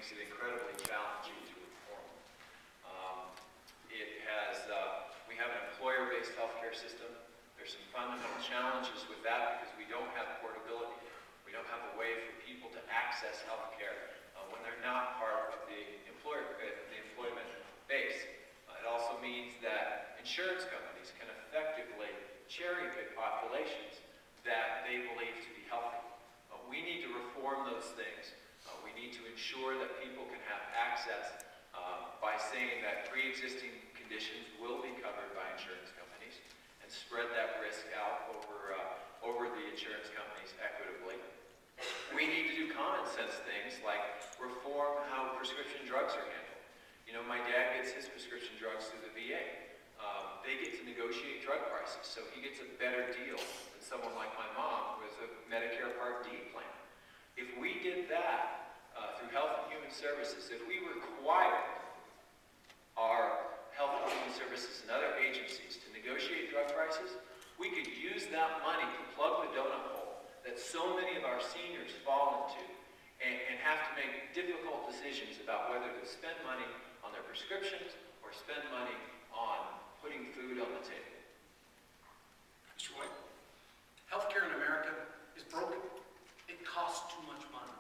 makes it incredibly challenging to reform. We have an employer-based healthcare system. There's some fundamental challenges with that because we don't have portability. We don't have a way for people to access healthcare when they're not part of the employment base. It also means that insurance companies can effectively cherry-pick populations that they believe to be healthy. We need to reform those things. We need to ensure that people can have access by saying that pre-existing conditions will be covered by insurance companies and spread that risk out over the insurance companies equitably. We need to do common sense things like reform how prescription drugs are handled. You know, my dad gets his prescription drugs through the VA. They get to negotiate drug prices, so he gets a better deal than someone like my mom who has a Medicare Part D plan. If we did that through Health and Human Services, if we required our Health and Human Services and other agencies to negotiate drug prices, we could use that money to plug the donut hole that so many of our seniors fall into and have to make difficult decisions about whether to spend money on their prescriptions or spend money on putting food on the table. Mr. White, healthcare in America is broken. It costs too much money.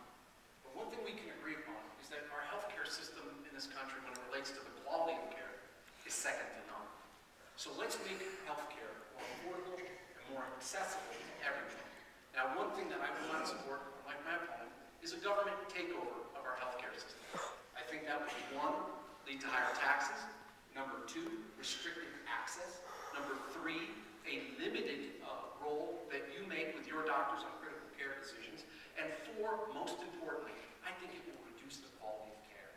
But one thing we can agree upon is that our healthcare system in this country, when it relates to the quality of care, is second to none. So let's make healthcare more affordable and more accessible to everyone. Now, one thing that I will not support, like my opponent, is a government takeover of our healthcare system. I think that would, one, lead to higher taxes. Number two, restricted access. Number three, a limited role that you make with your doctors on critical care decisions. And four, most importantly, I think it will reduce the quality of care.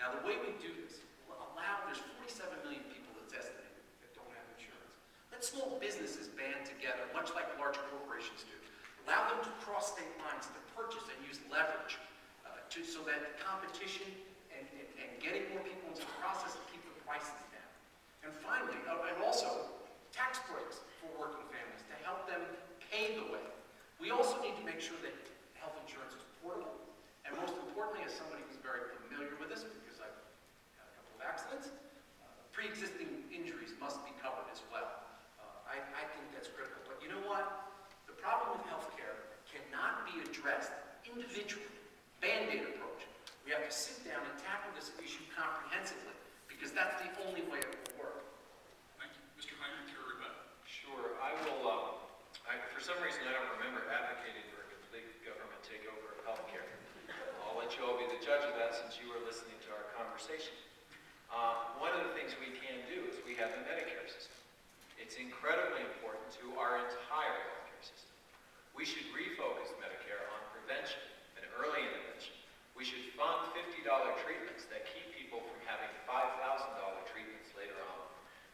Now, the way we do this will allow, there's 47 million people that's estimated that don't have insurance. Let small businesses band together, much like large corporations do. Allow them to cross state lines to purchase and use leverage so that competition and getting more people into the process to keep the prices down. And finally, and also, tax breaks for working families to help them pay the way. We also need to make sure that health insurance is portable. And most importantly, as somebody who's very familiar with this, because I've had a couple of accidents, pre-existing injuries must be covered as well. I think that's critical. But you know what? The problem with healthcare cannot be addressed individually, Band-Aid approach. We have to sit down and tackle this issue comprehensively, because that's the only way it will work. Thank you. Mr. Heinrich, your rebuttal. Sure. I will, for some reason, I don't remember advocating for a complete government takeover of healthcare. I'll let you all be the judge of that since you were listening to our conversation. One of the things we can do is we have the Medicare system. It's incredibly important to our entire healthcare system. We should refocus Medicare on prevention and early intervention. We should fund $50 treatments that keep people from having $5,000 treatments later on.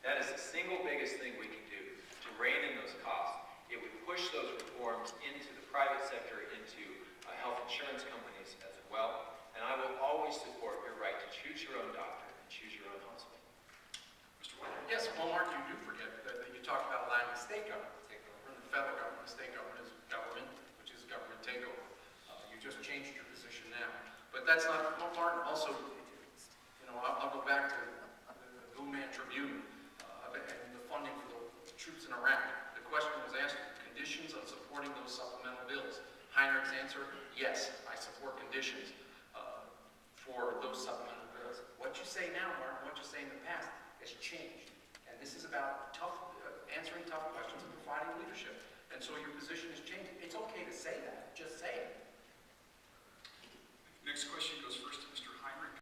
That is the single biggest thing we can do to rein in those costs. It would push those reforms into the private sector, into health insurance companies as well. And I will always support your right to choose your own doctor and choose your own hospital. Mr. White. Yes, well, Mark, you do forget that you talked about allowing the state government to take over. And the federal government, the state government is government, which is government takeover. You just changed your position now. But that's not, Mark, also, you know, I'll go back to the Blue Man Tribune and the funding for the troops in Iraq. The question was asked, conditions on supporting those supplemental bills. Heinrich's answer, yes, I support conditions for those supplemental bills. What you say now, Mark, and what you say in the past has changed. And this is about answering tough questions and providing leadership. And so your position has changed. It's okay to say that.